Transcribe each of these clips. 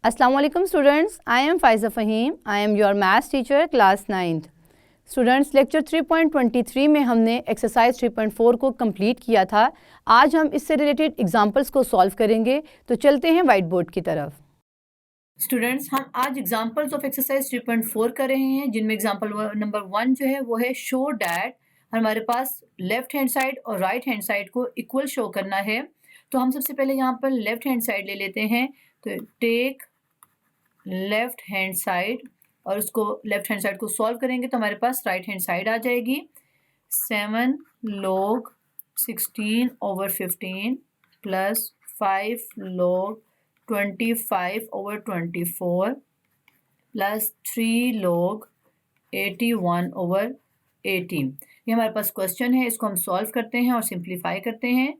Assalamu alaikum students, I am Faiza Fahim. I am your maths teacher class 9th. Students lecture 3.23 में हमने exercise 3.4 को complete किया था। आज हम इससे रिलेटेड एग्जांपल्स को सॉल्व करेंगे, तो चलते हैं वाइट बोर्ड की तरफ। स्टूडेंट्स हम आज एग्जांपल्स ऑफ एक्सरसाइज 3.4 कर रहे हैं, जिनमें एग्जांपल नंबर 1 जो है वो है शो डैट हमारे पास लेफ्ट हैंड साइड और राइट हैंड साइड को इक्वल शो करना है। तो हम सबसे पहले यहाँ पर लेफ्ट हैंड साइड ले लेते हैं। तो टेक लेफ्ट हैंड साइड और उसको लेफ्ट हैंड साइड को सॉल्व करेंगे तो हमारे पास राइट हैंड साइड आ जाएगी। 7 log 16/15 plus 5 log 25/24 plus 3 log 81/80। ये हमारे पास क्वेश्चन है, इसको हम सॉल्व करते हैं और सिंप्लीफाई करते हैं।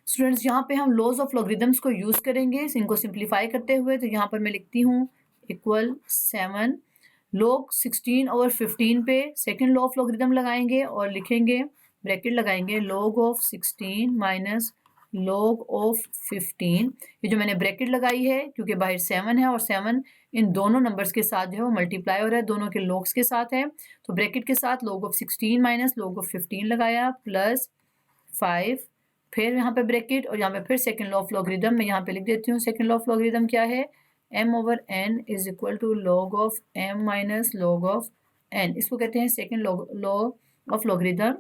स्टूडेंट्स यहाँ पे हम लॉज ऑफ लॉगरिदम्स को यूज़ करेंगे इनको सिंप्लीफाई करते हुए। तो यहाँ पर मैं लिखती हूँ इक्वल 7 log 16/15 पे सेकेंड लॉ ऑफ लॉगरिदम लगाएंगे और लिखेंगे ब्रैकेट लगाएंगे log of 16 minus log of 15। ये जो मैंने ब्रैकेट लगाई है क्योंकि बाहर 7 है और 7 इन दोनों नंबर्स के साथ जो है वो मल्टीप्लाई हो रहा है, दोनों के लॉग्स के साथ है। तो ब्रैकेट के साथ log of 16 minus log of 15 लगाया प्लस 5, फिर यहाँ पे ब्रैकेट और यहाँ पे फिर सेकेंड लॉ ऑफ लॉगरिदम। मैं यहाँ पे लिख देती हूँ सेकेंड लॉ ऑफ लॉगरिदम क्या है, m/n is equal to log of m minus log of n। इसको कहते हैं second law of logarithm.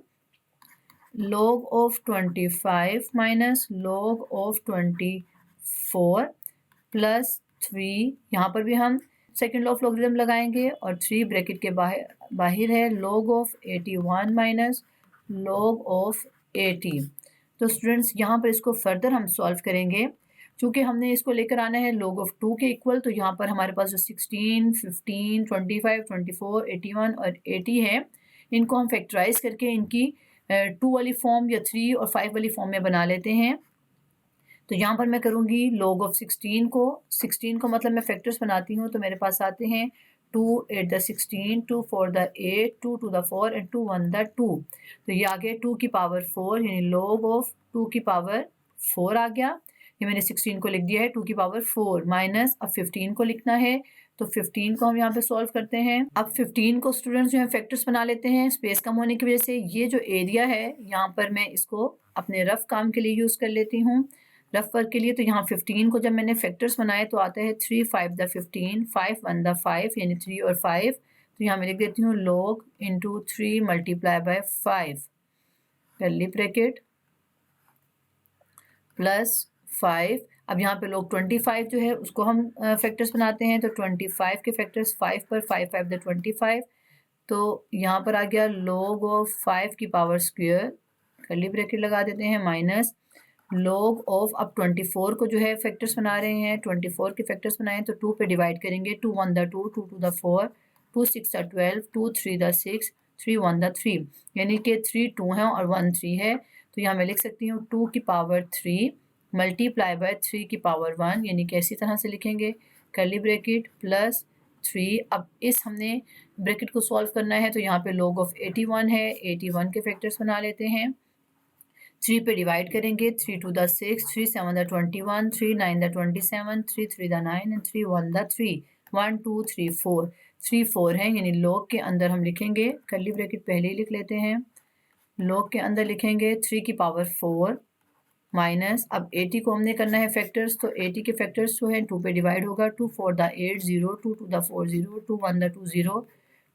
log of 25 minus log of 24 plus 3, यहाँ पर भी हम सेकेंड लॉ ऑफ लॉगरिदम लगाएंगे और 3 ब्रैकेट के बाहर है log of 81 minus log of 80। तो स्टूडेंट्स यहाँ पर इसको फर्दर हम सॉल्व करेंगे। चूँकि हमने इसको लेकर आना है log ऑफ 2 के इक्वल, तो यहाँ पर हमारे पास जो 16, 15, 25, 24, 81 और 80 है, इनको हम फैक्टराइज करके इनकी 2 वाली फॉर्म या 3 और 5 वाली फॉर्म में बना लेते हैं। तो यहाँ पर मैं करूँगी log ऑफ 16 को मतलब मैं फैक्टर्स बनाती हूँ। तो मेरे पास आते हैं 2 8 the 16, 2 4 the 8, 2 2 the 4 and 2 1 the 2। तो ये आ गया 2 की पावर 4 यानी log ऑफ 2 की पावर 4 आ गया। ये मैंने 16 को लिख दिया है 2 की पावर 4 माइनस अब 15 को लिखना है। तो 15 को हम यहाँ पे सॉल्व करते हैं। अब 15 को स्टूडेंट्स जो है फैक्टर्स बना लेते हैं। स्पेस कम होने की वजह से ये जो एरिया है यहाँ पर मैं इसको अपने रफ काम के लिए यूज़ कर लेती हूँ, रफ वर्क के लिए। तो यहाँ 15 को जब मैंने फैक्टर्स बनाए तो आता है 3 5 the 15, 5 1 the 5 यानी 3 और 5। तो यहाँ मैं लिख देती हूँ log into 3 multiply by 5 curly bracket plus 5। अब यहाँ पे log 25 जो है उसको हम फैक्टर्स बनाते हैं। तो 25 के फैक्टर्स 5 पर 5 5 the 25। तो यहाँ पर आ गया log ऑफ 5 की पावर स्क्वायर कर्ली ब्रैकेट लगा देते हैं माइनस log ऑफ अब 24 को जो है फैक्टर्स बना रहे हैं, 24 के फैक्टर्स बनाए तो 2 पे डिवाइड करेंगे। 2 1 the 2, 2 2 the 4, 2 6 the 12, 2 3 the 6, 3 1 the 3 यानी कि 3 2 है और 1 3 है। तो यहाँ मैं लिख सकती हूँ 2 की पावर 3 मल्टीप्लाई बाय 3 की पावर 1 यानी कि इसी तरह से लिखेंगे कर्ली ब्रैकेट प्लस 3। अब इस हमने ब्रैकेट को सॉल्व करना है। तो यहाँ पे log ऑफ 81 है, 81 के फैक्टर्स बना लेते हैं। 3 पे डिवाइड करेंगे, 3 2 the 6, 3 7 the 21, 3 9 the 27, 3 3 the 9 and 3 1 the 3, 1 2 3 4, 3 4 है यानी log के अंदर हम लिखेंगे कर्ली ब्रैकेट पहले ही लिख लेते हैं। log के अंदर लिखेंगे 3 की पावर 4 माइनस अब 80 को हमने करना है फैक्टर्स। तो 80 के फैक्टर्स जो है 2 पे डिवाइड होगा। 2 4 the 8 0, 2 2 the 4 0, 2 1 the 2 0,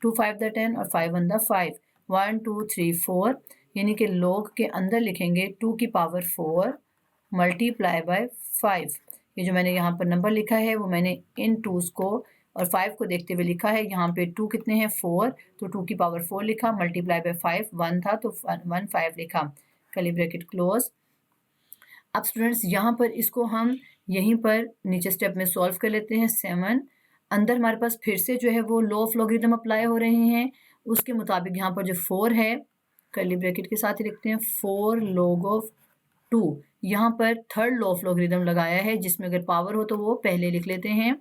2 5 the 10 और 5 1 the 5, 1 2 3 4 यानी कि log के अंदर लिखेंगे 2 की पावर 4 मल्टीप्लाई बाय 5। ये जो मैंने यहाँ पर नंबर लिखा है वो मैंने इन 2s को और 5 को देखते हुए लिखा है। यहाँ पे 2 कितने हैं 4, तो 2 की पावर 4 लिखा मल्टीप्लाई बाय 5, 1 था तो 1 5 लिखा कर्ली ब्रैकेट क्लोज। अब स्टूडेंट्स यहाँ पर इसको हम यहीं पर नीचे स्टेप में सॉल्व कर लेते हैं। 7 अंदर हमारे पास फिर से जो है वो लॉ ऑफ लॉगरिदम अप्लाई हो रहे हैं, उसके मुताबिक यहाँ पर जो 4 है कर्ली ब्रैकेट के साथ ही लिखते हैं 4 log ऑफ 2। यहाँ पर थर्ड लॉ ऑफ लॉगरिदम लगाया है जिसमें अगर पावर हो तो वो पहले लिख लेते हैं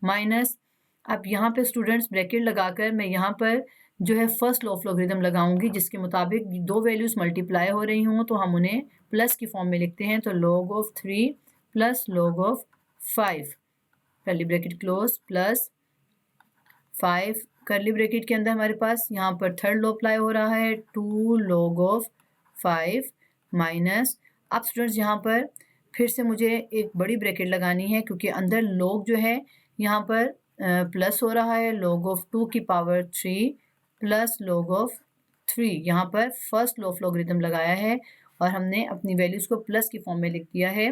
माइनस। अब यहाँ पे स्टूडेंट्स ब्रैकेट लगाकर मैं यहाँ पर जो है फर्स्ट लॉ ऑफ लॉगरिदम लगाऊंगी जिसके मुताबिक दो वैल्यूज मल्टीप्लाई हो रही हों तो हम उन्हें प्लस की फॉर्म में लिखते हैं। तो log of 3 plus log of 5 curly bracket close plus 5 curly bracket के अंदर हमारे पास यहाँ पर थर्ड लॉ अप्लाई हो रहा है 2 log ऑफ 5 माइनस, अब स्टूडेंट्स यहाँ पर फिर से मुझे एक बड़ी ब्रैकेट लगानी है क्योंकि अंदर log जो है यहाँ पर प्लस हो रहा है log ऑफ 2 की पावर 3 प्लस log ऑफ 3, यहाँ पर फर्स्ट लॉ ऑफ लॉगरिथम लगाया है और हमने अपनी वैल्यूज़ को प्लस की फॉर्म में लिख दिया है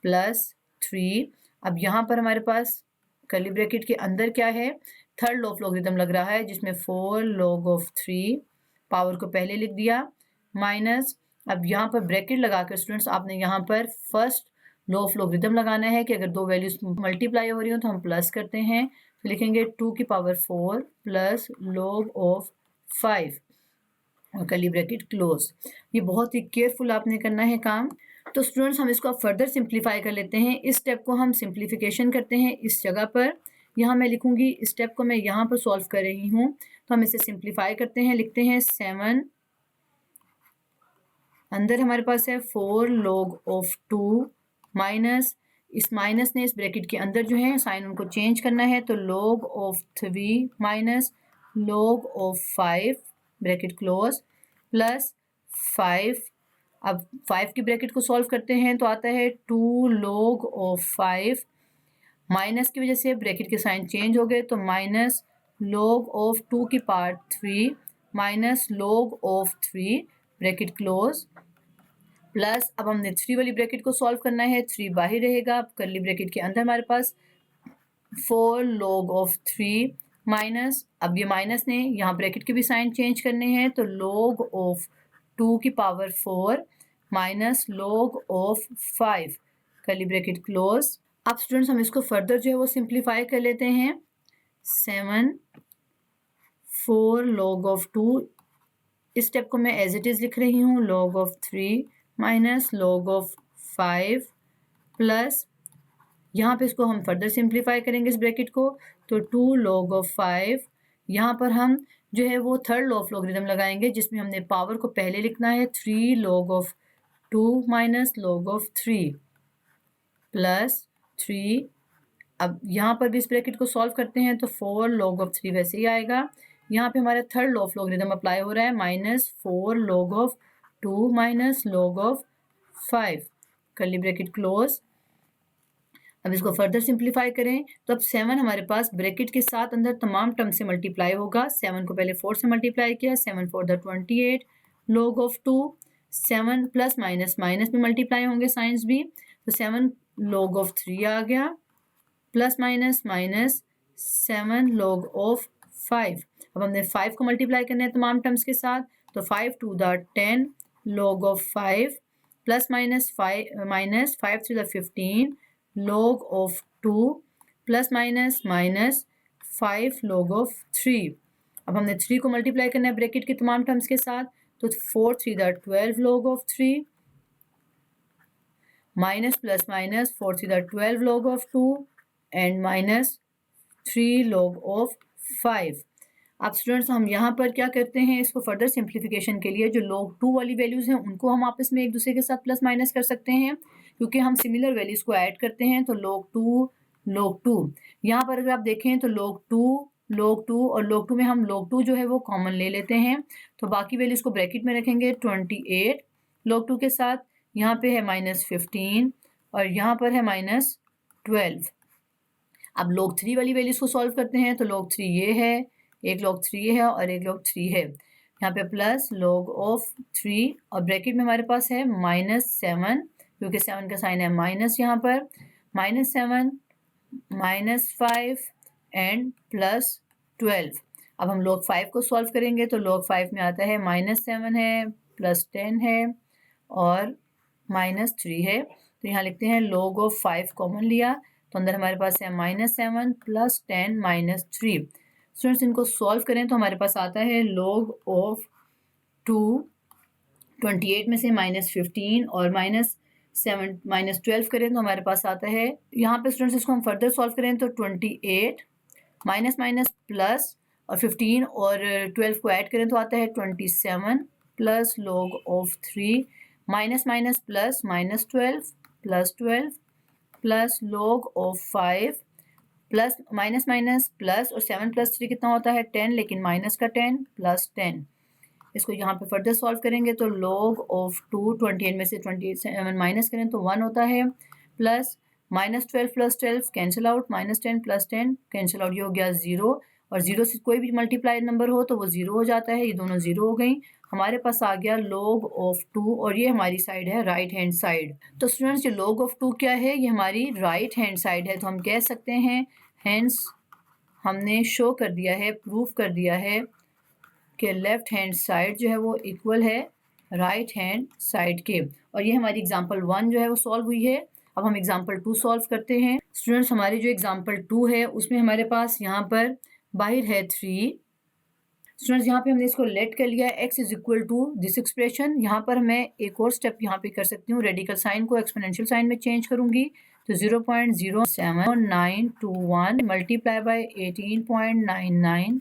प्लस 3। अब यहाँ पर हमारे पास कर्ली ब्रैकेट के अंदर क्या है, थर्ड लॉ ऑफ लॉगरिथम लग रहा है जिसमें 4 log ऑफ 3 पावर को पहले लिख दिया माइनस, अब यहाँ पर ब्रैकेट लगाकर स्टूडेंट्स आपने यहाँ पर फर्स्ट लॉ ऑफ लॉगरिथम लगाना है कि अगर दो वैल्यूज मल्टीप्लाई हो रही हो तो हम प्लस करते हैं, तो लिखेंगे 2 की पावर 4 प्लस log ऑफ 5 और कर्ली ब्रैकेट क्लोज। ये बहुत ही केयरफुल आपने करना है काम। तो स्टूडेंट्स हम इसको फर्दर सिंप्लीफाई कर लेते हैं। इस स्टेप को हम सिंप्लीफिकेशन करते हैं इस जगह पर, यहाँ मैं लिखूंगी इस स्टेप को मैं यहाँ पर सॉल्व कर रही हूँ, तो हम इसे सिंप्लीफाई करते हैं, लिखते हैं 7 अंदर हमारे पास है 4 log ऑफ 2 माइनस, इस माइनस ने इस ब्रैकेट के अंदर जो है साइन उनको चेंज करना है, तो log of 3 minus log of 5 bracket close plus 5, अब 5 की ब्रैकेट को सॉल्व करते हैं तो आता है 2 log ऑफ 5, माइनस की वजह से ब्रैकेट के साइन चेंज हो गए तो माइनस log ऑफ 2 की power 3 minus log of 3 bracket close plus, अब हमने 3 वाली ब्रैकेट को सॉल्व करना है, 3 बाहर रहेगा, अब कर्ली ब्रैकेट के अंदर हमारे पास 4 log ऑफ 3 माइनस, अब ये माइनस ने यहाँ ब्रैकेट के भी साइन चेंज करने हैं तो log ऑफ 2 की power 4 minus log of 5 curly bracket close. अब स्टूडेंट्स हम इसको फर्दर जो है वो सिंप्लीफाई कर लेते हैं, 7 4 log ऑफ 2, इस स्टेप को मैं एज इट इज़ लिख रही हूँ log of 3 minus log of 5 plus, यहाँ पे इसको हम फर्दर सिंप्लीफाई करेंगे इस ब्रैकेट को, तो 2 log ऑफ 5, यहाँ पर हम जो है वो थर्ड लॉ ऑफ लॉगरिथम लगाएंगे जिसमें हमने पावर को पहले लिखना है 3 log of 2 minus log of 3 plus 3, अब यहाँ पर भी इस ब्रैकेट को सॉल्व करते हैं तो 4 log ऑफ 3 वैसे ही आएगा, यहाँ पे हमारा third law of logarithm apply हो रहा है minus 4 log of 2 minus log of 5 curly bracket close. अब इसको फर्दर सिंप्लीफाई करें तो अब 7 हमारे पास ब्रैकेट के साथ अंदर तमाम टर्म से मल्टीप्लाई होगा, 7 को पहले 4 से मल्टीप्लाई किया, 7 4 28 log of 2, 7 plus minus minus में मल्टीप्लाई होंगे साइंस भी, तो 7 log ऑफ 3 आ गया plus minus minus 7 log of 5, अब हमने 5 को मल्टीप्लाई करना है तमाम टर्म्स के साथ, तो 5 2 10 log of 5 plus minus 5 minus 5 3 15 log of 2 plus minus minus 5 log of 3, अब हमने 3 को मल्टीप्लाई करना है ब्रैकेट के तमाम टर्म्स के साथ, तो 4 3 12 log of 3 minus plus minus 4 3 12 log of 2 and minus 3 log of 5। अब स्टूडेंट्स हम यहाँ पर क्या करते हैं, इसको फर्दर सिंप्लीफिकेशन के लिए जो log 2 वाली वैल्यूज़ हैं उनको हम आपस में एक दूसरे के साथ प्लस माइनस कर सकते हैं क्योंकि हम सिमिलर वैल्यूज़ को ऐड करते हैं, तो log 2 यहाँ पर अगर आप देखें तो log 2 और log 2 में हम log 2 जो है वो कॉमन ले लेते हैं, तो बाकी वैल्यूज़ को ब्रैकेट में रखेंगे 28 log 2 के साथ, यहाँ पे है -15 और यहाँ पर है -12। अब log 3 वाली वैल्यूज़ को सॉल्व करते हैं, तो log 3 ये है, एक log 3 है और एक log 3 है, यहाँ पे प्लस log ऑफ 3 और ब्रैकेट में हमारे पास है -7 क्योंकि 7 का साइन है माइनस, यहाँ पर -7 -5 एंड +12। अब हम log 5 को सॉल्व करेंगे तो log 5 में आता है -7 है +10 है और -3 है, तो यहाँ लिखते हैं log ऑफ 5 कॉमन लिया तो अंदर हमारे पास है -7 +10 -3। स्टूडेंट्स इनको सॉल्व करें तो हमारे पास आता है log ऑफ 2 28 में से -15 और -12 करें तो हमारे पास आता है, यहाँ पे स्टूडेंट्स इसको हम फर्दर सॉल्व करें तो 28 माइनस माइनस प्लस और 15 और 12 को ऐड करें तो आता है 27 plus log of 3 minus minus plus -12 +12 plus log of 5 plus minus minus plus, और 7 + 3 कितना होता है 10, लेकिन माइनस का 10 प्लस 10। इसको यहाँ पे फर्दर सॉल्व करेंगे तो log ऑफ 2, 28 में से 27 माइनस करें तो 1 होता है, plus -12 + 12 cancel out, -10 + 10 cancel out, ये हो गया 0, और 0 से कोई भी मल्टीप्लाई नंबर हो तो वो 0 हो जाता है, ये दोनों 0 हो गई। हमारे पास आ गया log ऑफ 2, और ये हमारी साइड है राइट हैंड साइड। तो स्टूडेंट्स ये log ऑफ 2 क्या है, ये हमारी राइट हैंड साइड है, तो हम कह सकते हैं हेंस हमने शो कर दिया है, प्रूफ कर दिया है कि लेफ्ट हैंड साइड जो है वो इक्वल है राइट हैंड साइड के। और ये हमारी एग्जांपल 1 जो है वो सॉल्व हुई है। अब हम एग्जांपल 2 सॉल्व करते हैं। स्टूडेंट्स हमारी जो एग्जांपल 2 है उसमें हमारे पास यहाँ पर बाहर है 3। स्टूडेंट्स यहाँ पे हमने इसको लेट कर लिया x is equal to this expression. यहाँ पर मैं एक और स्टेप यहाँ पे कर सकती हूँ, रेडिकल साइन को एक्सपोनेंशियल साइन में चेंज करूंगी, तो 0.0791 मल्टीप्लाई बाय 18.99,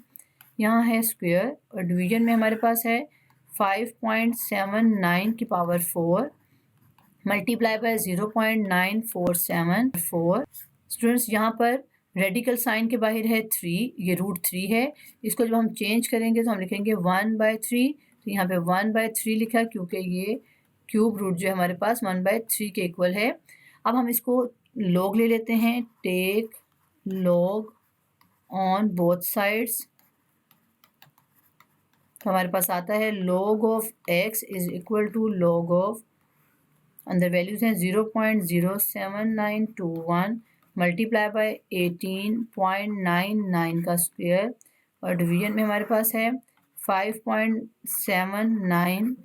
यहाँ है स्क्वायर, और डिवीजन में हमारे पास है 5.79 की पावर 4 मल्टीप्लाई बाय 0.947 स्टूडेंट्स यहाँ पर रेडिकल साइन के बाहर है 3, ये √3 है। इसको जब हम चेंज करेंगे तो हम लिखेंगे 1/3, तो यहाँ पे 1/3 लिखा क्योंकि ये क्यूब रूट जो है हमारे पास 1/3 के इक्वल है। अब हम इसको लॉग ले लेते हैं, take log on both sides, तो हमारे पास आता है log of x is equal to log of, अंदर वैल्यूज हैं 0.07921 मल्टीप्लाई बाय 18.99 का स्क्वायर, और डिवीजन में हमारे पास है 5.79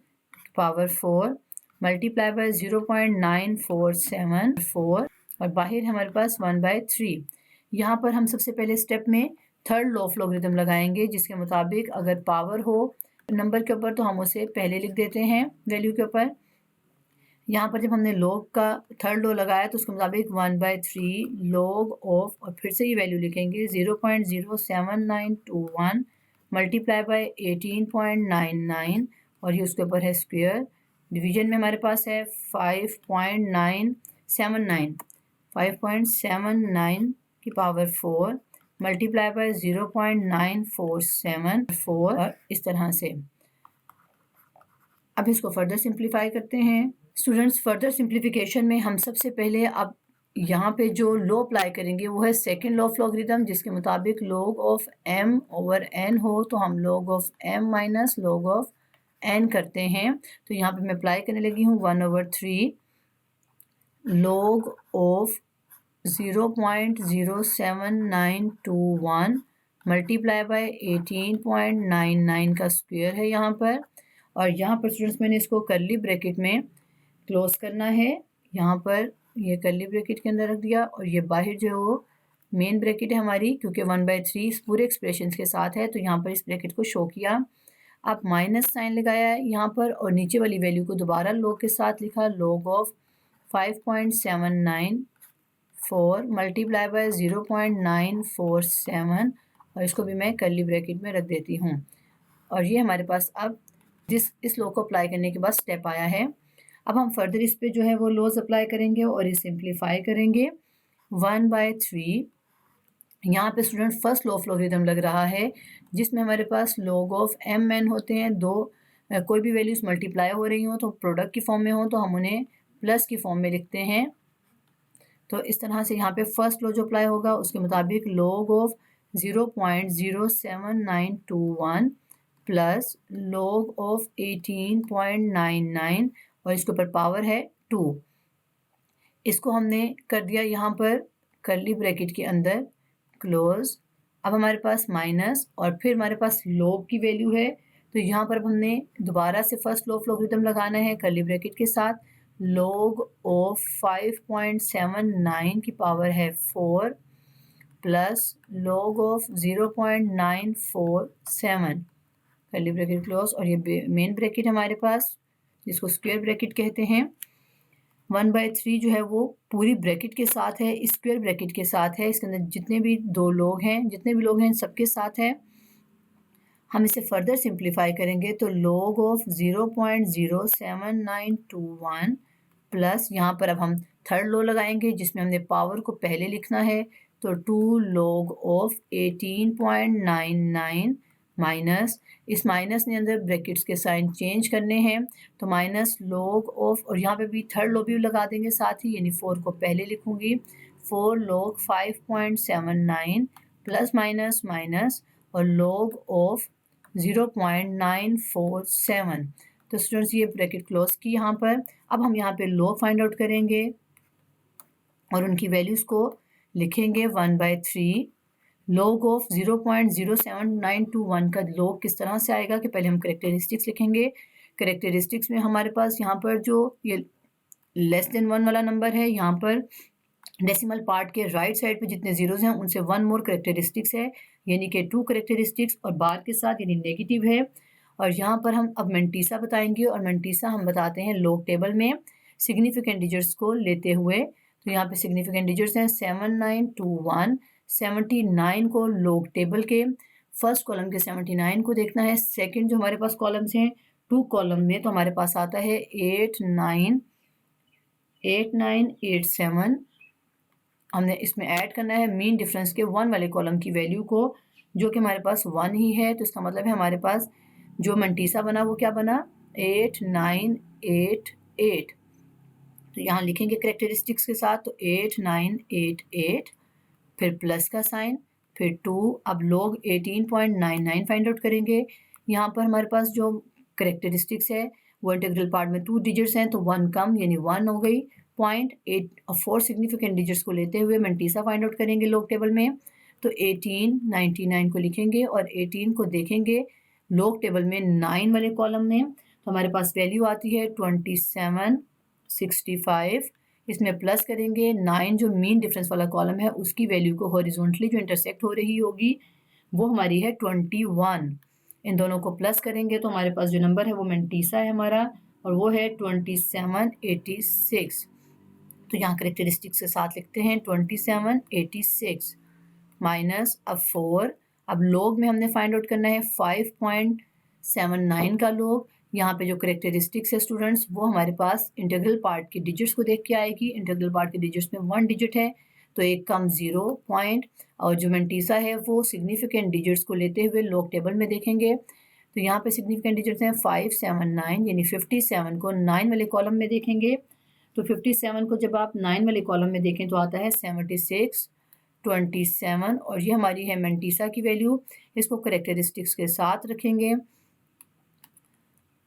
पावर 4 मल्टीप्लाई बाय 0.947 और बाहर हमारे पास 1/3। यहाँ पर हम सबसे पहले स्टेप में थर्ड लॉ ऑफ लॉगरिथम लगाएंगे, जिसके मुताबिक अगर पावर हो नंबर के ऊपर तो हम उसे पहले लिख देते हैं वैल्यू के ऊपर। यहाँ पर जब हमने log का थर्ड लॉ लगाया तो उसके मुताबिक 1/3 log ऑफ, और फिर से ये वैल्यू लिखेंगे 0.07921 मल्टीप्लाई बाय 18.99, और ये उसके ऊपर है स्क्वायर। डिवीजन में हमारे पास है 5.79 की पावर 4 मल्टीप्लाई बाय 0.947 और इस तरह से। अब इसको फर्दर सिंप्लीफाई करते हैं। स्टूडेंट्स फर्दर सिंप्लीफिकेशन में हम सबसे पहले अब यहाँ पे जो लॉ अप्लाई करेंगे वो है सेकंड लॉ ऑफ लॉगरिथम, जिसके मुताबिक log of m over n हो तो हम log of m minus log of n करते हैं। तो यहाँ पे मैं अप्लाई करने लगी हूँ 1/3 log ऑफ 0.07921 मल्टीप्लाई बाय 18.99 का स्क्वायर है यहाँ पर, और यहाँ पर स्टूडेंट्स मैंने इसको करली ब्रैकेट में क्लोज करना है, यहाँ पर ये करली ब्रैकेट के अंदर रख दिया, और ये बाहर जो वो मेन ब्रैकेट है हमारी, क्योंकि 1/3 इस पूरे एक्सप्रेशन के साथ है तो यहाँ पर इस ब्रैकेट को शो किया। अब माइनस साइन लगाया है यहाँ पर, और नीचे वाली वैल्यू को दोबारा log के साथ लिखा, log ऑफ 5.794 मल्टीप्लाई बाय 0.947, और इसको भी मैं करली ब्रैकेट में रख देती हूँ। और ये हमारे पास अब इस लॉ को अप्लाई करने के बाद स्टेप आया है। अब हम फर्दर इस पे जो है वो लॉज अप्लाई करेंगे और इसे सिंप्लीफाई करेंगे। 1/3 यहाँ पे student first law of logarithm लग रहा है, जिसमें हमारे पास log ऑफ mn होते हैं, दो कोई भी वैल्यूज मल्टीप्लाई हो रही हो तो प्रोडक्ट की फॉर्म में हो तो हम उन्हें प्लस की फॉर्म में लिखते हैं। तो इस तरह से यहाँ पे फर्स्ट लॉ जो अप्लाई होगा उसके मुताबिक log of 0.07921 plus log of 18.99, और इसके ऊपर पावर है 2। इसको हमने कर दिया यहाँ पर करली ब्रैकेट के अंदर क्लोज। अब हमारे पास माइनस, और फिर हमारे पास log की वैल्यू है, तो यहाँ पर अब हमने दोबारा से फर्स्ट लॉ ऑफ लॉगरिथम लगाना है करली ब्रैकेट के साथ। log ऑफ 5.79 की पावर है 4 प्लस log ऑफ 0.947 करली ब्रैकेट क्लोज, और ये मेन ब्रैकेट हमारे पास जिसको स्क्वायर ब्रैकेट कहते हैं। 1/3 जो है वो पूरी ब्रैकेट के साथ है, स्क्वायर ब्रैकेट के साथ है, इसके अंदर जितने भी लोग हैं सबके साथ है। हम इसे फर्दर सिंप्लीफाई करेंगे तो log ऑफ 0.07921 प्लस यहाँ पर अब हम थर्ड लॉ लगाएंगे जिसमें हमने पावर को पहले लिखना है, तो 2 log ऑफ 18.99 माइनस, इस माइनस ने अंदर ब्रैकेट्स के साइन चेंज करने हैं, तो माइनस log ऑफ, और यहाँ पे भी थर्ड log भी लगा देंगे साथ ही, यानी 4 को पहले लिखूंगी, 4 log 5.79 प्लस माइनस माइनस और log ऑफ 0.947। तो स्टूडेंट्स ये ब्रैकेट क्लोज की यहाँ पर। अब हम यहाँ पे log फाइंड आउट करेंगे और उनकी वैल्यूज़ को लिखेंगे 1/3। log ऑफ 0.07921 का log किस तरह से आएगा कि पहले हम करेक्टरिस्टिक्स लिखेंगे। करेक्टरिस्टिक्स में हमारे पास यहाँ पर जो ये लेस देन 1 वाला नंबर है, यहाँ पर डेसिमल पार्ट के राइट साइड पे जितने जीरोज हैं उनसे 1 मोर करेक्टरिस्टिक्स है, यानी कि 2 करेक्टरिस्टिक्स और बार के साथ यानी नेगेटिव है। और यहाँ पर हम अब मेंटीसा बताएंगे, और मेंटीसा हम बताते हैं लॉग टेबल में सिग्निफिकेंट डिजिट्स को लेते हुए। तो यहाँ पे सिग्निफिकेंट डिजिट्स हैं 7921। 79 को लॉग टेबल के फर्स्ट कॉलम के 79 को देखना है। सेकंड जो हमारे पास कॉलम्स हैं 2 कॉलम में, तो हमारे पास आता है 8987। हमने इसमें ऐड करना है मीन डिफरेंस के 1 वाले कॉलम की वैल्यू को, जो कि हमारे पास 1 ही है। तो इसका मतलब है हमारे पास जो मेंटीसा बना वो क्या बना, 8988। तो यहाँ लिखेंगे करेक्टरिस्टिक्स के साथ, तो 8988 फिर प्लस का साइन फिर 2। अब लोग 18.99 फाइंड आउट करेंगे। यहाँ पर हमारे पास जो करेक्टरिस्टिक्स है वो इंटीग्रल पार्ट में 2 डिजिट्स हैं, तो 1 कम यानी 1 हो गई। 0.8 और 4 सिग्निफिकेंट डिजिट्स को लेते हुए मेंटीसा फाइंड आउट करेंगे लॉग टेबल में। तो 1899 को लिखेंगे और 18 को देखेंगे लॉग टेबल में 9 वाले कॉलम में, तो हमारे पास वैल्यू आती है 2765। इसमें प्लस करेंगे 9 जो मीन डिफरेंस वाला कॉलम है उसकी वैल्यू को हॉरिजॉन्टली जो इंटरसेक्ट हो रही होगी वो हमारी है 21। इन दोनों को प्लस करेंगे तो हमारे पास जो नंबर है वो मेंटीसा है हमारा, और वो है 2786। तो यहाँ करेक्टरिस्टिक्स के साथ लिखते हैं 2786 माइनस अब 4। अब लॉग में हमने फाइंड आउट करना है 5.79 का लॉग। यहाँ पे जो करेक्टरिस्टिक्स है स्टूडेंट्स वो हमारे पास इंटीग्रल पार्ट की डिजिट्स को देख के आएगी। इंटीग्रल पार्ट की डिजिट्स में 1 डिजिट है तो एक कम 0 पॉइंट, और जो मेंटीसा है वो सिग्निफिकेंट डिजिट्स को लेते हुए लॉग टेबल में देखेंगे। तो यहाँ पे सिग्निफिकेंट डिजिट्स हैं 579, यानी 57 को 9 वाले कॉलम में देखेंगे। तो 57 को जब आप 9 वाले कॉलम में देखें तो आता है 76 27, और ये हमारी है मेंटीसा की वैल्यू। इसको करेक्टरिस्टिक्स के साथ रखेंगे।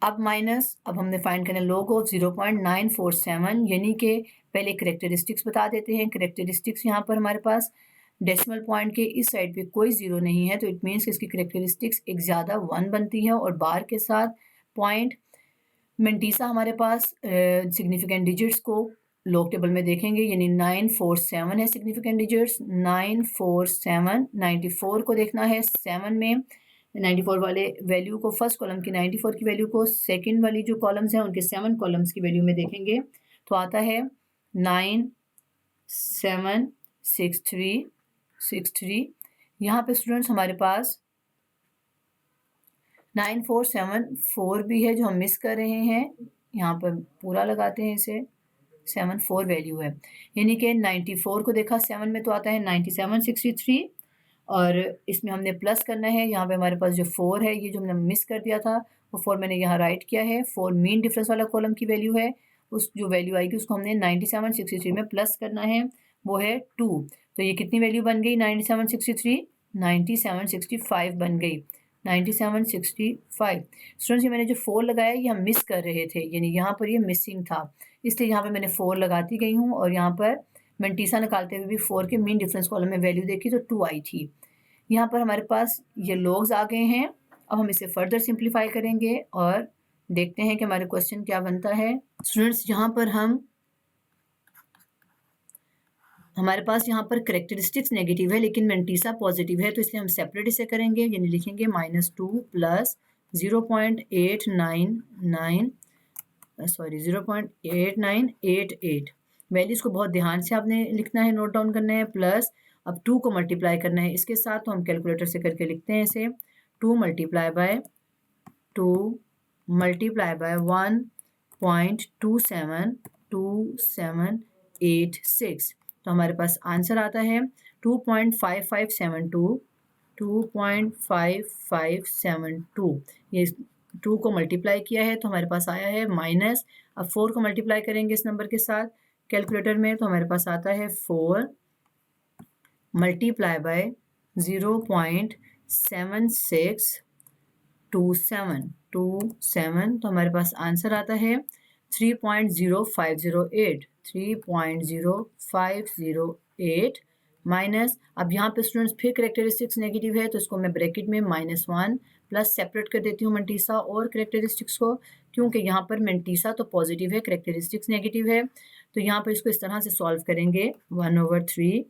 अब माइनस, अब हमने फाइंड करना लॉग ऑफ 0.947, यानी कि पहले करेक्टरिस्टिक्स बता देते हैं। करेक्टरिस्टिक्स यहाँ पर हमारे पास डेसिमल पॉइंट के इस साइड पे कोई जीरो नहीं है, तो इट मीन्स इसकी करेक्टरिस्टिक्स एक ज़्यादा 1 बनती है और बार के साथ पॉइंट। मेंटीसा हमारे पास सिग्निफिकेंट डिजिट्स को लॉग टेबल में देखेंगे, यानी 947 है सिग्निफिकेंट डिजिट्स। 947, 94 को देखना है 7 में, 94 वाले वैल्यू को फर्स्ट कॉलम की 94 की वैल्यू को सेकंड वाली जो कॉलम्स हैं उनके 7 कॉलम्स की वैल्यू में देखेंगे तो आता है 976363। यहाँ पे स्टूडेंट्स हमारे पास 9474 भी है जो हम मिस कर रहे हैं, यहाँ पर पूरा लगाते हैं इसे, 74 वैल्यू है, यानी कि 94 को देखा 7 में तो आता है 9763, और इसमें हमने प्लस करना है। यहाँ पे हमारे पास जो 4 है ये जो हमने मिस कर दिया था वो 4 मैंने यहाँ राइट किया है। 4 मीन डिफरेंस वाला कॉलम की वैल्यू है, उस जो वैल्यू आएगी उसको हमने 9763 में प्लस करना है, वो है 2। तो ये कितनी वैल्यू बन गई 9763, 9765 बन गई, 9765। स्टूडेंट्स ये मैंने जो 4 लगाया ये हम मिस कर रहे थे, यानी यहाँ पर ये मिसिंग था, इसलिए यहाँ पे मैंने 4 लगाती गई हूँ, और यहाँ पर मेंटीसा निकालते हुए भी 4 के मीन डिफरेंस कॉलम में वैल्यू देखी तो 2 आई थी। यहाँ पर हमारे पास ये लॉग्स आ गए हैं। अब हम इसे फर्दर सिंप्लीफाई करेंगे और देखते हैं कि हमारे क्वेश्चन क्या बनता है। स्टूडेंट्स यहाँ पर हमारे पास यहाँ पर करेक्टरिस्टिक्स नेगेटिव है लेकिन मेंटीसा पॉजिटिव है, तो इसलिए हम सेपरेट इसे करेंगे, यानी लिखेंगे -2 प्लस 0.8988। वैल्यूज को बहुत ध्यान से आपने लिखना है, नोट डाउन करना है। प्लस अब 2 को मल्टीप्लाई करना है इसके साथ, तो हम कैलकुलेटर से करके लिखते हैं इसे 2 मल्टीप्लाई बाय 1.272786, तो हमारे पास आंसर आता है 2.5572, 2.5572। ये 2 को मल्टीप्लाई किया है तो हमारे पास आया है माइनस। अब 4 को मल्टीप्लाई करेंगे इस नंबर के साथ कैलकुलेटर में तो हमारे पास आता है 4 मल्टीप्लाई बाय 0.7627 तो हमारे पास आंसर आता है 3.0508, 3.0508 माइनस। अब यहाँ पे स्टूडेंट्स फिर करेक्टरिस्टिक्स नेगेटिव है तो इसको मैं ब्रैकेट में -1 प्लस सेपरेट कर देती हूँ मंटीसा और करेक्टरिस्टिक्स को, क्योंकि यहाँ पर मंटीसा तो पॉजिटिव है, करेक्टरिस्टिक्स नेगेटिव है। तो यहाँ पर इसको इस तरह से सॉल्व करेंगे 1/3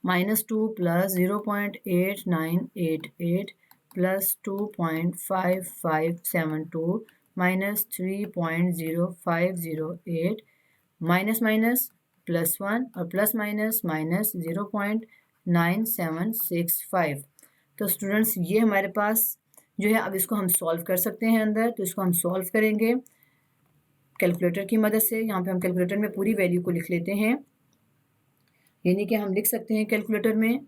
-2 plus 0.8988 plus 2.5572 minus 3.0508 minus minus +1 और प्लस माइनस माइनस 0.9765। तो स्टूडेंट्स ये हमारे पास जो है, अब इसको हम सॉल्व कर सकते हैं अंदर। तो इसको हम सॉल्व करेंगे कैलकुलेटर की मदद से। यहाँ पे हम कैलकुलेटर में पूरी वैल्यू को लिख लेते हैं, यानी कि हम लिख सकते हैं कैलकुलेटर में,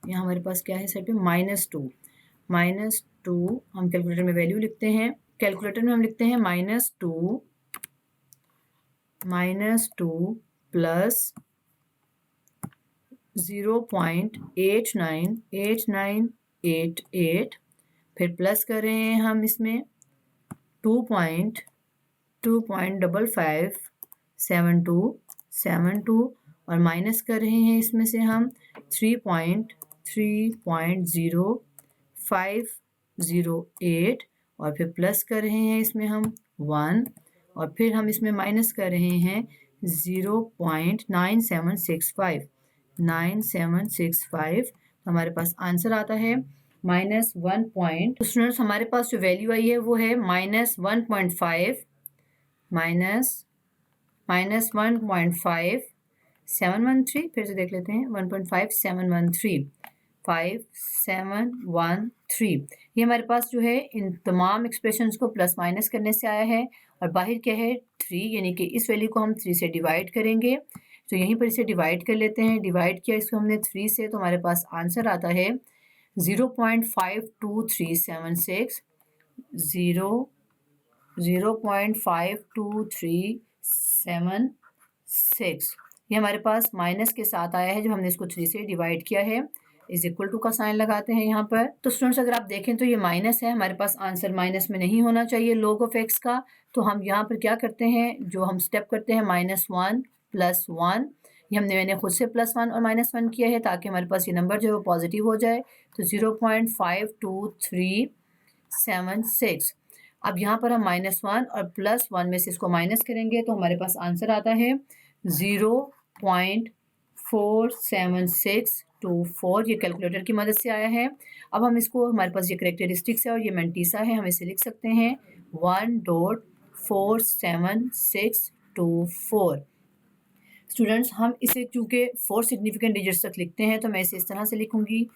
यहाँ हमारे पास क्या है साइड पे -2 हम कैलकुलेटर में वैल्यू लिखते हैं। कैलकुलेटर में हम लिखते हैं -2 प्लस 0.8988, फिर प्लस कर रहे हैं हम इसमें 2.2572 और माइनस कर रहे हैं इसमें से हम 3.0508 और फिर प्लस कर रहे हैं इसमें हम 1 और फिर हम इसमें माइनस कर रहे हैं 0.9765 तो हमारे पास आंसर आता है -1 पॉइंट। तो स्टूडेंट्स हमारे पास जो वैल्यू आई है वो है -1.5 -1.5713। फिर से देख लेते हैं 1.5713 ये हमारे पास जो है इन तमाम एक्सप्रेशंस को प्लस माइनस करने से आया है और बाहर क्या है 3, यानी कि इस वैल्यू को हम 3 से डिवाइड करेंगे। तो यहीं पर इसे डिवाइड कर लेते हैं। डिवाइड किया इसको हमने 3 से तो हमारे पास आंसर आता है 0.52376 0.52376 ये हमारे पास माइनस के साथ आया है जब हमने इसको 3 से डिवाइड किया है। इज इक्वल टू का साइन लगाते हैं यहाँ पर। तो स्टूडेंट्स अगर आप देखें तो ये माइनस है, हमारे पास आंसर माइनस में नहीं होना चाहिए log ऑफ x का। तो हम यहाँ पर क्या करते हैं, जो हम स्टेप करते हैं -1 + 1, ये मैंने खुद से +1 और -1 किया है ताकि हमारे पास ये नंबर जो है वो पॉजिटिव हो जाए। तो 0.52376। अब यहाँ पर हम -1 और +1 में से इसको माइनस करेंगे तो हमारे पास आंसर आता है 0.47624। ये कैलकुलेटर की मदद से आया है। अब हम इसको, हमारे पास ये करेक्टरिस्टिक्स है और ये मंटीसा है, हम इसे लिख सकते हैं 1.47624। स्टूडेंट्स हम इसे चूँकि 4 सिग्निफिकेंट डिजिट्स तक लिखते हैं तो मैं इसे इस तरह से लिखूंगी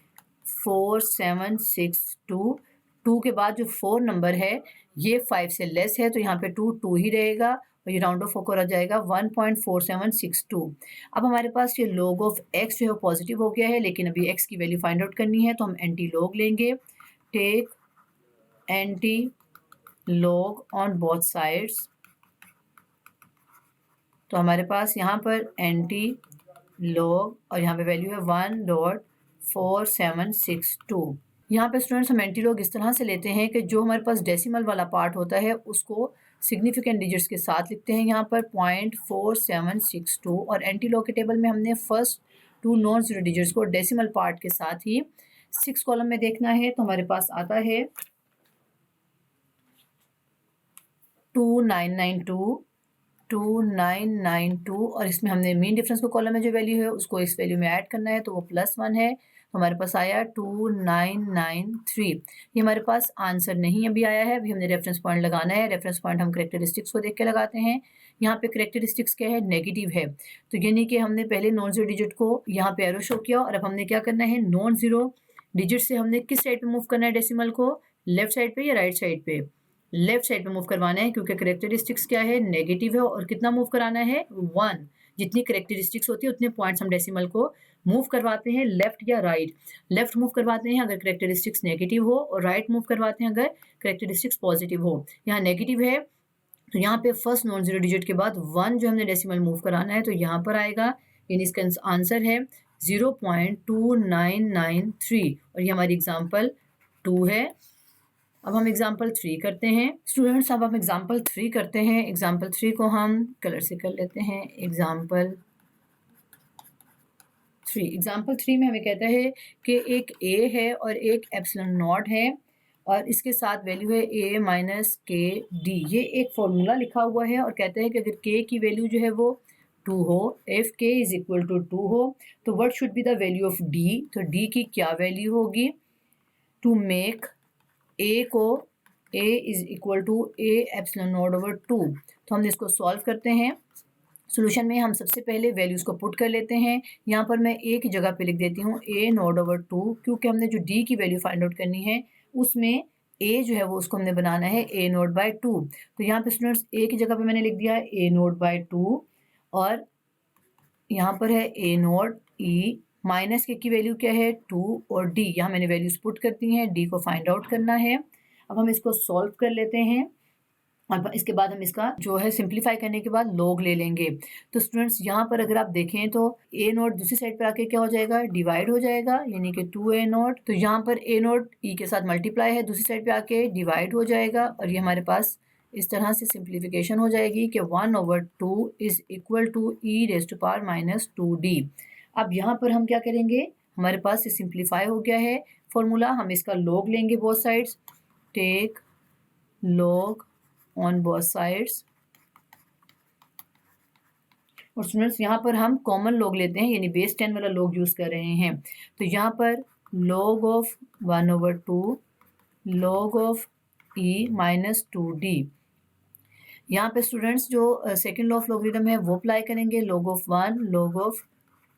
4762। 2 के बाद जो 4 नंबर है ये 5 से लेस है तो यहाँ पे 2 ही रहेगा और ये राउंड ऑफ होकर आ जाएगा 1.4762। अब हमारे पास ये log ऑफ x जो है पॉजिटिव हो गया है, लेकिन अभी x की वैल्यू फाइंड आउट करनी है तो हम एंटी लॉग लेंगे। Take anti log on both sides. तो हमारे पास यहाँ पर एंटी लॉग और यहाँ पे वैल्यू है 1.4762। यहाँ पे स्टूडेंट्स हम एंटी लॉग इस तरह से लेते हैं कि जो हमारे पास डेसिमल वाला पार्ट होता है उसको सिग्निफिकेंट डिजिट्स के साथ लिखते हैं, यहाँ पर 0.4762 और एंटी लॉग के टेबल में हमने फर्स्ट 2 नॉन जीरो डिजिट्स को डेसिमल पार्ट के साथ ही 6 कॉलम में देखना है। तो हमारे पास आता है 2992 और इसमें हमने मीन डिफरेंस को कॉलम में जो वैल्यू है उसको इस वैल्यू में ऐड करना है तो वो +1 है। तो हमारे पास आया 2993। ये हमारे पास आंसर नहीं अभी आया है, अभी हमने रेफरेंस पॉइंट लगाना है। रेफरेंस पॉइंट हम करेक्टरिस्टिक्स को देख के लगाते हैं। यहाँ पे करेक्टरिस्टिक्स क्या है, नेगेटिव है। तो यानी कि हमने पहले नॉन जीरो डिजिट को यहाँ पे एरो शो किया और अब हमने क्या करना है, नॉन जीरो डिजिट से हमने किस साइड पे मूव करना है डेसिमल को, लेफ्ट साइड पे या राइट साइड पे, लेफ्ट साइड पे मूव करवाना है क्योंकि करेक्टरिस्टिक्स क्या है, नेगेटिव है और कितना मूव कराना है 1, जितनी करेक्टरिस्टिक्स होती है उतने पॉइंट्स हम डेसिमल को मूव करवाते हैं, लेफ्ट या राइट। लेफ्ट मूव करवाते हैं अगर करेक्टरिस्टिक्स नेगेटिव हो, और राइट मूव करवाते हैं अगर करेक्टरिस्टिक्स पॉजिटिव हो। यहाँ नेगेटिव है तो यहाँ पे फर्स्ट नॉन जीरो डिजिट के बाद 1 जो हमने डेसिमल मूव कराना है तो यहाँ पर आएगा, यानी इसका आंसर है 0.2993, और ये हमारी एग्जाम्पल 2 है। अब हम एग्जाम्पल 3 करते हैं स्टूडेंट्स। अब हम एग्जाम्पल 3 करते हैं। एग्जाम्पल 3 को हम कलर से कर लेते हैं। एग्जाम्पल 3 में हमें कहता है कि एक a है और एक एप्सिलॉन नॉट है, और इसके साथ वैल्यू है a माइनस के डी। ये एक फॉर्मूला लिखा हुआ है और कहते हैं कि अगर k की वैल्यू जो है वो 2 हो, if k is equal to 2 हो, तो what should be the value of d। तो d की क्या वैल्यू होगी टू मेक a को a is equal to a epsilon not over 2। तो हम इसको सॉल्व करते हैं। सोल्यूशन में हम सबसे पहले वैल्यूज़ को पुट कर लेते हैं। यहाँ पर मैं a की जगह पे लिख देती हूँ a नॉट ओवर 2, क्योंकि हमने जो d की वैल्यू फाइंड आउट करनी है उसमें a जो है वो उसको हमने बनाना है a नॉट बाई 2। तो यहाँ पे स्टूडेंट्स a की जगह पे मैंने लिख दिया है a नॉट बाई 2, और यहाँ पर है a नॉट e माइनस के की वैल्यू क्या है 2, और d यहाँ मैंने वैल्यूज पुट कर दी हैं, d को फाइंड आउट करना है। अब हम इसको सॉल्व कर लेते हैं, और इसके बाद हम इसका जो है सिंप्लीफाई करने के बाद लॉग ले लेंगे। तो स्टूडेंट्स यहाँ पर अगर आप देखें तो a नोट दूसरी साइड पर आके क्या हो जाएगा, डिवाइड हो जाएगा, यानी कि 2a नोट। तो यहाँ पर a नोट e के साथ मल्टीप्लाई है, दूसरी साइड पे आके डिवाइड हो जाएगा, और ये हमारे पास इस तरह से सिंप्लीफिकेशन हो जाएगी कि 1/2 is equal to e raise to power minus 2d। अब यहाँ पर हम क्या करेंगे, हमारे पास ये सिंप्लीफाई हो गया है फॉर्मूला, हम इसका लॉग लेंगे both sides. Take log on both sides, और स्टूडेंट्स यहाँ पर हम कॉमन लॉग लेते हैं, यानी बेस 10 वाला लॉग यूज़ कर रहे हैं। तो यहाँ पर log of 1/2 log of e minus 2d। यहाँ पे स्टूडेंट्स जो सेकेंड लॉ ऑफ लॉगरिथम है वो अप्लाई करेंगे, log of 1 log of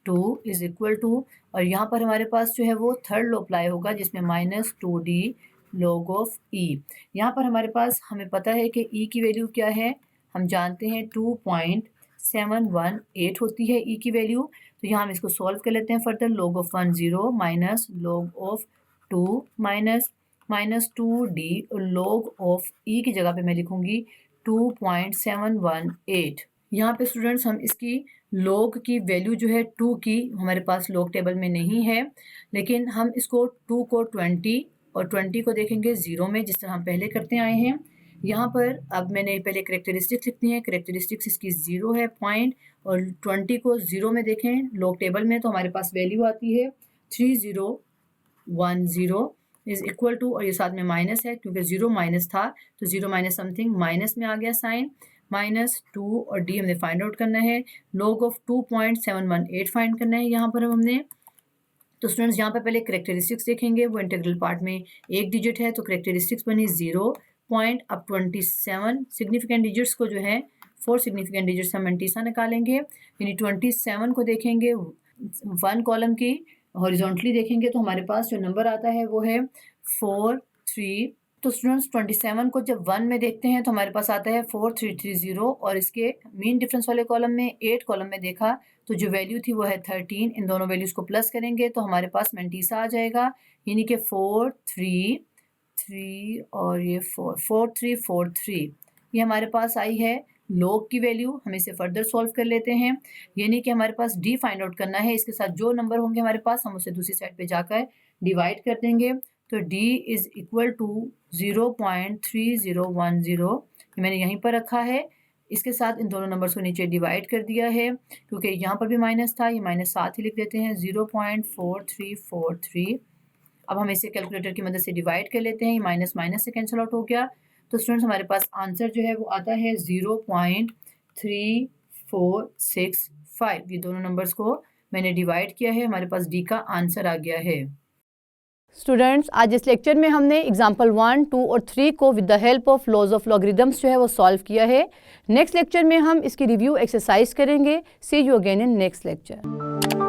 2 is equal to, और यहाँ पर हमारे पास जो है वो थर्ड लॉ अप्लाई होगा जिसमें minus 2d log of e। यहाँ पर हमारे पास हमें पता है कि e की वैल्यू क्या है, हम जानते हैं 2.718 होती है e की वैल्यू। तो यहाँ हम इसको सॉल्व कर लेते हैं further. Log of 1 0 minus log of 2 minus 2d, और लॉग ऑफ e की जगह पे मैं लिखूंगी 2.718। यहाँ पे स्टूडेंट्स हम इसकी लॉग की वैल्यू जो है 2 की हमारे पास लॉग टेबल में नहीं है, लेकिन हम इसको 2 को 20 और 20 को देखेंगे 0 में, जिस तरह हम पहले करते आए हैं। यहाँ पर अब मैंने पहले करेक्टरिस्टिक्स लिखनी है, करेक्टरिस्टिक्स इसकी 0 है पॉइंट, और 20 को 0 में देखें लॉग टेबल में तो हमारे पास वैल्यू आती है 3010 इज इक्वल टू, और ये साथ में माइनस है क्योंकि 0 माइनस था तो 0 माइनस समथिंग माइनस में आ गया साइन, माइनस 2, और d हमने फाइंड आउट करना है। लॉग ऑफ 2.718 फाइंड करना है यहाँ पर हमने। तो स्टूडेंट्स यहाँ पर पहले करेक्टरिस्टिक्स देखेंगे, वो इंटीग्रल पार्ट में एक डिजिट है तो करेक्टरिस्टिक्स बनी 0 पॉइंट, अब 27 सिग्निफिकेंट डिजिट्स को जो है 4 सिग्निफिकेंट डिजिट्स हम एंटीसा निकालेंगे, यानी 27 को देखेंगे 1 कॉलम की हॉरिजॉन्टली देखेंगे तो हमारे पास जो नंबर आता है वो है 4 3। तो स्टूडेंट्स 27 को जब 1 में देखते हैं तो हमारे पास आता है 4330, और इसके मीन डिफरेंस वाले कॉलम में 8 कॉलम में देखा तो जो वैल्यू थी वो है 13। इन दोनों वैल्यूज़ को प्लस करेंगे तो हमारे पास मेंटीसा आ जाएगा, यानी कि 4 3 3 और ये 4 4 3 4 3, ये हमारे पास आई है लॉग की वैल्यू। हम इसे फर्दर सॉल्व कर लेते हैं, यानी कि हमारे पास d फाइंड आउट करना है, इसके साथ जो नंबर होंगे हमारे पास हम उसे दूसरी साइड पे जाकर डिवाइड कर देंगे। तो d इज इक्वल टू 0.3010, मैंने यहीं पर रखा है, इसके साथ इन दोनों नंबर्स को नीचे डिवाइड कर दिया है, क्योंकि यहाँ पर भी माइनस था, ये माइनस साथ ही लिख देते हैं 0.4343। अब हम इसे कैलकुलेटर की मदद से डिवाइड कर लेते हैं, ये माइनस माइनस से कैंसिल आउट हो गया। तो स्टूडेंट्स हमारे पास आंसर जो है वो आता है 0.3465। ये दोनों नंबर्स को मैंने डिवाइड किया है, हमारे पास डी का आंसर आ गया है। स्टूडेंट्स आज इस लेक्चर में हमने एग्जाम्पल 1, 2 और 3 को with the help of laws of logarithms जो है वो सॉल्व किया है। नेक्स्ट लेक्चर में हम इसकी रिव्यू एक्सरसाइज करेंगे। See you again in next lecture.